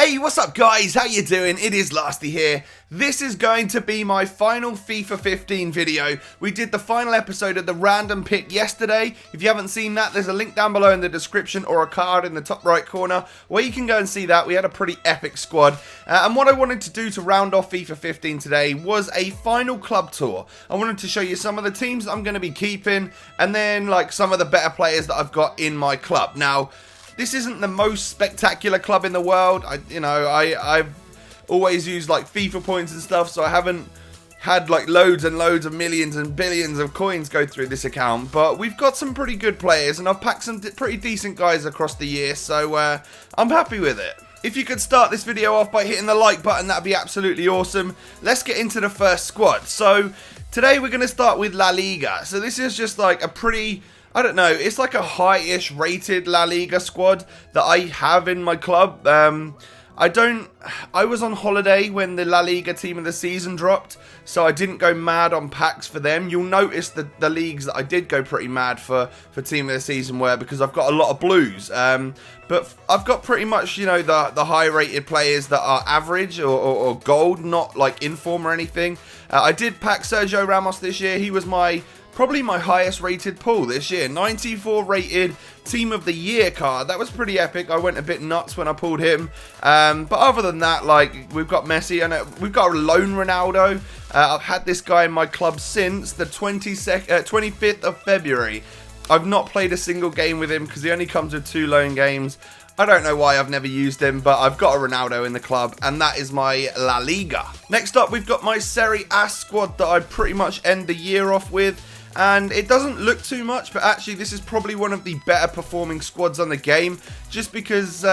Hey, what's up guys? How you doing? It is Lasty here. This is going to be my final FIFA 15 video. We did the final episode of the random pick yesterday. If you haven't seen that, there's a link down below in the description or a card in the top right corner where you can go and see that. We had a pretty epic squad. And what I wanted to do to round off FIFA 15 today was a final club tour. I wanted to show you some of the teams that I'm going to be keeping and then like some of the better players that I've got in my club. Now, this isn't the most spectacular club in the world. I've always used like FIFA points and stuff, so I haven't had like loads and loads of millions and billions of coins go through this account. But we've got some pretty good players, and I've packed some pretty decent guys across the year, so I'm happy with it. If you could start this video off by hitting the like button, that'd be absolutely awesome. Let's get into the first squad. So today we're going to start with La Liga. So this is just like a pretty, I don't know, it's like a high-ish rated La Liga squad that I have in my club. I was on holiday when the La Liga team of the season dropped, so I didn't go mad on packs for them. You'll notice that the leagues that I did go pretty mad for team of the season were because I've got a lot of blues. But I've got pretty much, you know, the high-rated players that are average or gold, not like inform or anything. I did pack Sergio Ramos this year. He was probably my highest rated pull this year. 94 rated team of the year card. That was pretty epic. I went a bit nuts when I pulled him. But other than that, like, we've got Messi and we've got a lone Ronaldo. I've had this guy in my club since the 25th of February. I've not played a single game with him because he only comes with 2 loan games. I don't know why I've never used him, but I've got a Ronaldo in the club, and that is my La Liga. Next up, we've got my Serie A squad that I pretty much end the year off with. And it doesn't look too much, but actually this is probably one of the better performing squads on the game, just because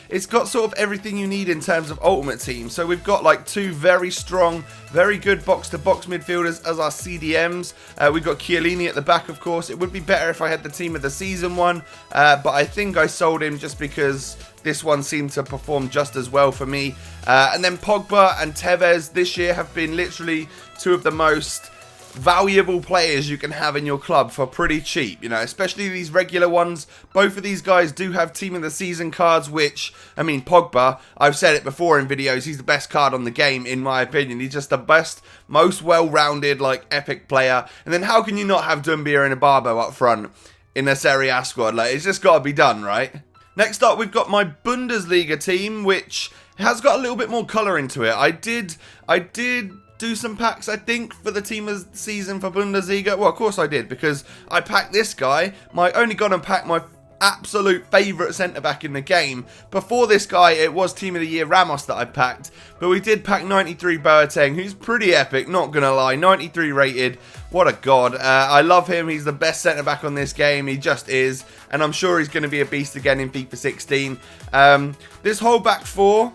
it's got sort of everything you need in terms of Ultimate Team. So we've got like 2 very strong, very good box-to-box midfielders as our CDMs. We've got Chiellini at the back, of course. It would be better if I had the team of the season one, but I think I sold him just because this one seemed to perform just as well for me. And then Pogba and Tevez this year have been literally 2 of the most valuable players you can have in your club for pretty cheap, you know, especially these regular ones. Both of these guys do have team of the season cards, which, I mean, Pogba, I've said it before in videos, he's the best card on the game in my opinion. He's just the best, most well-rounded, like, epic player. And then how can you not have Doumbia and Ibarbo up front in a Serie A squad? Like, it's just got to be done, right? Next up, we've got my Bundesliga team, which has got a little bit more colour into it. I did do some packs, I think, for the team of the season for Bundesliga. Well, of course I did, because I packed this guy. Only got and packed my absolute favourite centre-back in the game. Before this guy, it was team of the year Ramos that I packed, but we did pack 93 Boateng, who's pretty epic, not gonna lie. 93 rated, what a god. I love him. He's the best centre-back on this game. He just is, and I'm sure he's going to be a beast again in FIFA 16. This whole back 4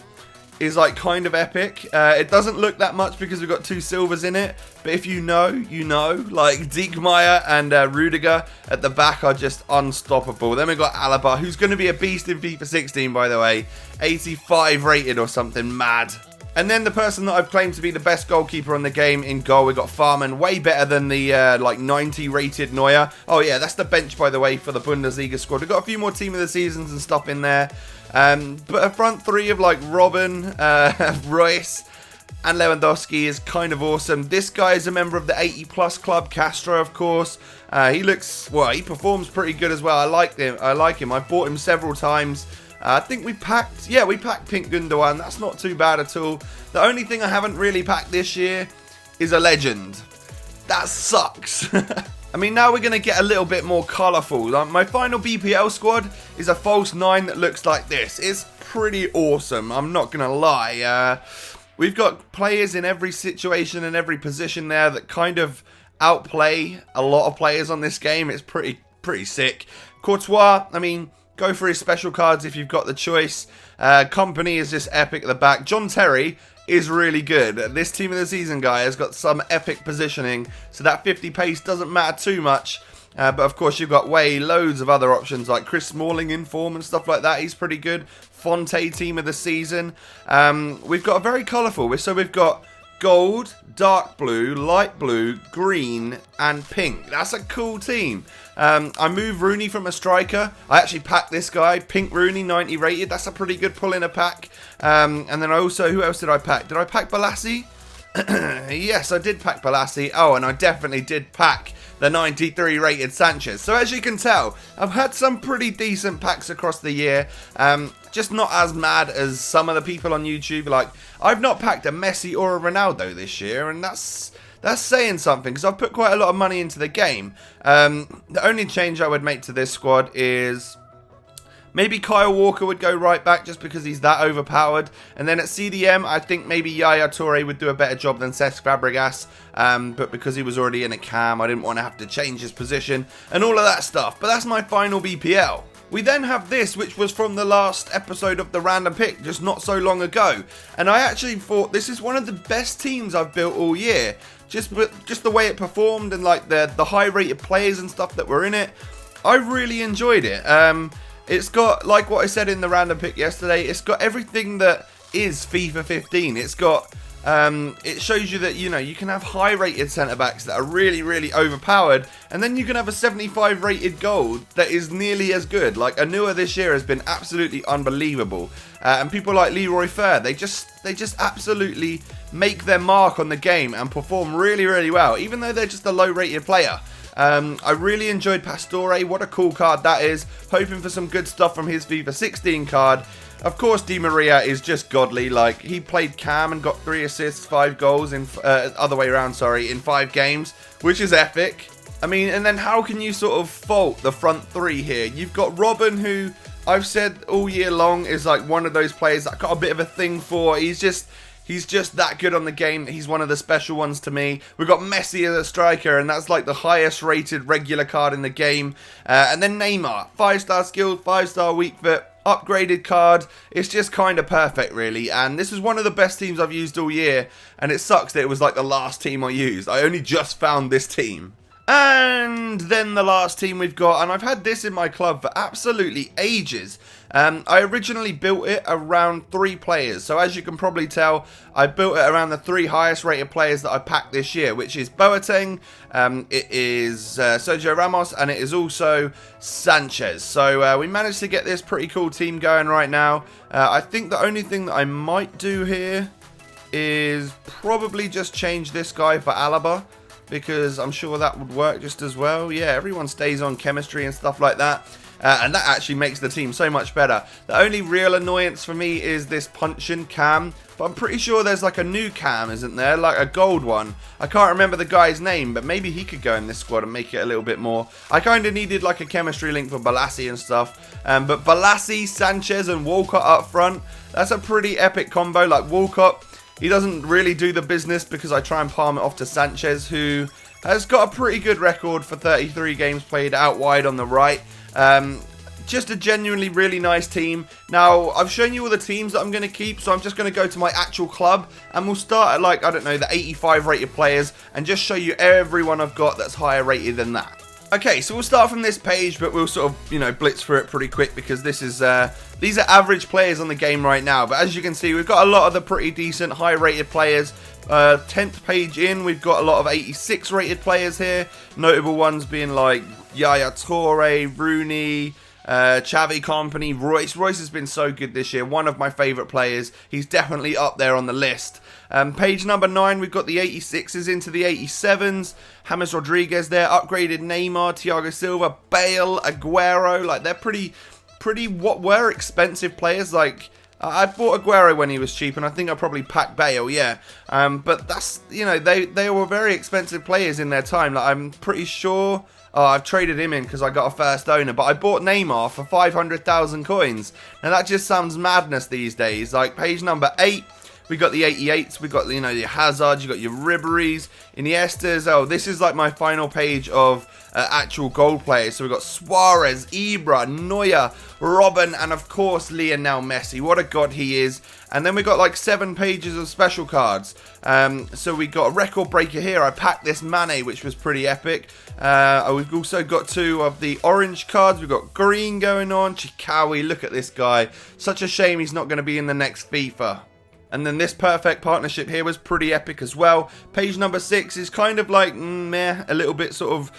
is like kind of epic. It doesn't look that much because we've got 2 silvers in it, but if you know, you know. Like Diekmeyer and Rudiger at the back are just unstoppable. Then we've got Alaba, who's going to be a beast in FIFA 16, by the way. 85 rated or something mad. And then the person that I've claimed to be the best goalkeeper on the game in goal, we've got Farman, way better than the like 90 rated Neuer. Oh yeah, that's the bench, by the way, for the Bundesliga squad. We've got a few more team of the seasons and stuff in there. But a front 3 of like Robben, Royce and Lewandowski is kind of awesome. This guy is a member of the 80 plus club, Castro, of course. He performs pretty good as well. I like him. I've bought him several times. I think we packed Pink Gundogan. That's not too bad at all. The only thing I haven't really packed this year is a legend. That sucks. I mean, now we're going to get a little bit more colourful. My final BPL squad is a false 9 that looks like this. It's pretty awesome, I'm not going to lie. We've got players in every situation and every position there that kind of outplay a lot of players on this game. It's pretty sick. Courtois, I mean, go for his special cards if you've got the choice. Company is just epic at the back. John Terry is really good. This team of the season guy has got some epic positioning, so that 50 pace doesn't matter too much. But of course you've got loads of other options like Chris Smalling in form and stuff like that. He's pretty good. Fonte team of the season. We've got a very colourful. So we've got gold, dark blue, light blue, green, and pink. That's a cool team. I moved Rooney from a striker. I actually packed this guy, pink Rooney, 90 rated. That's a pretty good pull in a pack. And then I also, who else did I pack? Did I pack Balassi? Yes, I did pack Balassi. Oh, and I definitely did pack the 93 rated Sanchez. So as you can tell, I've had some pretty decent packs across the year. Just not as mad as some of the people on YouTube. Like, I've not packed a Messi or a Ronaldo this year, and that's saying something, because I've put quite a lot of money into the game. The only change I would make to this squad is maybe Kyle Walker would go right back just because he's that overpowered. And then at CDM, I think maybe Yaya Toure would do a better job than Cesc Fabregas. But because he was already in a cam, I didn't want to have to change his position and all of that stuff. But that's my final BPL. We then have this, which was from the last episode of the random pick, just not so long ago. And I actually thought this is one of the best teams I've built all year. Just the way it performed and like the high rated players and stuff that were in it. I really enjoyed it. It's got, like what I said in the random pick yesterday, it's got everything that is FIFA 15. It's got, it shows you that, you know, you can have high rated centre backs that are really, really overpowered, and then you can have a 75 rated gold that is nearly as good. Like, Anua this year has been absolutely unbelievable. And people like Leroy Fer, they just absolutely make their mark on the game and perform really, really well, even though they're just a low rated player. I really enjoyed Pastore. What a cool card that is. Hoping for some good stuff from his FIFA 16 card. Of course, Di Maria is just godly. Like, he played cam and got 3 assists, 5 goals in other way around, sorry, in 5 games, which is epic. I mean, and then how can you sort of fault the front 3 here? You've got Robin, who I've said all year long is like one of those players that I got a bit of a thing for. He's just that good on the game. He's one of the special ones to me. We've got Messi as a striker, and that's like the highest rated regular card in the game. And then Neymar, 5-star skilled, 5-star weak foot, upgraded card. It's just kind of perfect, really. And this is one of the best teams I've used all year, and it sucks that it was like the last team I used. I only just found this team. And then the last team we've got, and I've had this in my club for absolutely ages. I originally built it around 3 players, so as you can probably tell, I built it around the 3 highest rated players that I packed this year, which is Boateng, it is Sergio Ramos, and it is also Sanchez. So we managed to get this pretty cool team going right now. I think the only thing that I might do here is probably just change this guy for Alaba, because I'm sure that would work just as well. Yeah, everyone stays on chemistry and stuff like that. And that actually makes the team so much better. The only real annoyance for me is this punch-in cam. But I'm pretty sure there's like a new cam, isn't there? Like a gold one. I can't remember the guy's name, but maybe he could go in this squad and make it a little bit more. I kind of needed like a chemistry link for Balassi and stuff. But Balassi, Sanchez, and Walcott up front, that's a pretty epic combo. Like Walcott, he doesn't really do the business because I try and palm it off to Sanchez, who has got a pretty good record for 33 games played out wide on the right. Just a genuinely really nice team. Now, I've shown you all the teams that I'm going to keep, so I'm just going to go to my actual club, and we'll start at, like, I don't know, the 85 rated players, and just show you everyone I've got that's higher rated than that. Okay, so we'll start from this page, but we'll sort of, you know, blitz through it pretty quick, because this is, these are average players on the game right now. But as you can see, we've got a lot of the pretty decent, high-rated players. 10th page in, we've got a lot of 86 rated players here. Notable ones being like Yaya Toure, Rooney, Xavi Company, Royce. Royce has been so good this year. One of my favourite players. He's definitely up there on the list. Page number 9, we've got the 86s into the 87s. James Rodriguez there. Upgraded Neymar, Thiago Silva, Bale, Aguero. Like, they're pretty what were expensive players. Like, I bought Aguero when he was cheap, and I think I probably packed Bale, yeah. But that's, you know, they were very expensive players in their time. Like, I'm pretty sure... Oh, I've traded him in because I got a first owner, but I bought Neymar for 500,000 coins. Now, that just sounds madness these days. Like, page number 8, we got the 88s, we got, you know, your Hazards, you got your Ribery's, Iniestas. Oh, this is like my final page of actual gold players. So we've got Suarez, Ibra, Neuer, Robin, and of course Lionel Messi. What a god he is. And then we got like 7 pages of special cards. So we got a record breaker here. I packed this Mane, which was pretty epic. We've also got 2 of the orange cards. We've got green going on. Chikawi, look at this guy. Such a shame he's not going to be in the next FIFA. And then this perfect partnership here was pretty epic as well. Page number 6 is kind of like, meh, a little bit sort of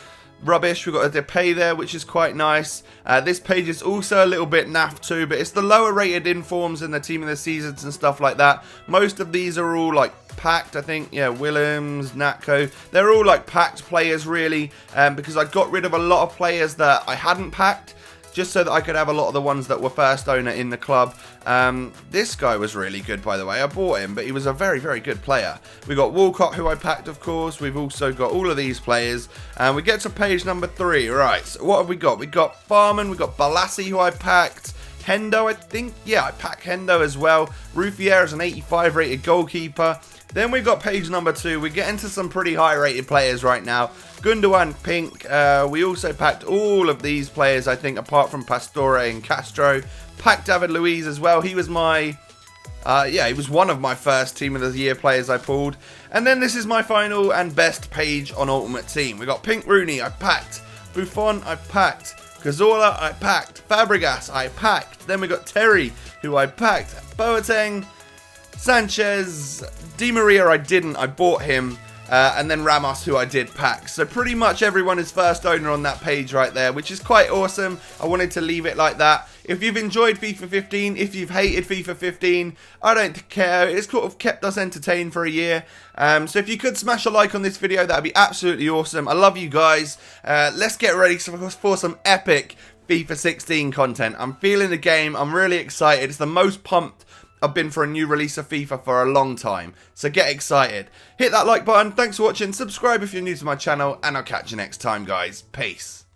rubbish. We've got a Depay there, which is quite nice. This page is also a little bit naff too, but it's the lower rated informs in the team of the seasons and stuff like that. Most of these are all like packed, I think. Yeah, Willems, Natco, they're all like packed players really, because I got rid of a lot of players that I hadn't packed, just so that I could have a lot of the ones that were first owner in the club. This guy was really good, by the way. I bought him, but he was a very, very good player. We got Walcott, who I packed, of course. We've also got all of these players. And we get to page number 3. Right, so what have we got? We got Farman, we got Balassi, who I packed. Hendo, I think. Yeah, I packed Hendo as well. Ruffier is an 85 rated goalkeeper. Then we've got page number 2. We get into some pretty high rated players right now. Gundogan, Pink. We also packed all of these players, I think, apart from Pastore and Castro. Packed David Luiz as well. He was my... he was one of my first Team of the Year players I pulled. And then this is my final and best page on Ultimate Team. We got Pink Rooney, I packed. Buffon, I packed. Cazorla, I packed. Fabregas, I packed. Then we got Terry, who I packed. Boateng, Sanchez, Di Maria I didn't, I bought him. And then Ramos, who I did pack. So pretty much everyone is first owner on that page right there, which is quite awesome. I wanted to leave it like that. If you've enjoyed FIFA 15, if you've hated FIFA 15, I don't care. It's sort of kept us entertained for a year. So if you could smash a like on this video, that'd be absolutely awesome. I love you guys. Let's get ready for some epic FIFA 16 content. I'm feeling the game. I'm really excited. It's the most pumped I've been for a new release of FIFA for a long time, so get excited. Hit that like button, thanks for watching, subscribe if you're new to my channel, and I'll catch you next time guys. Peace.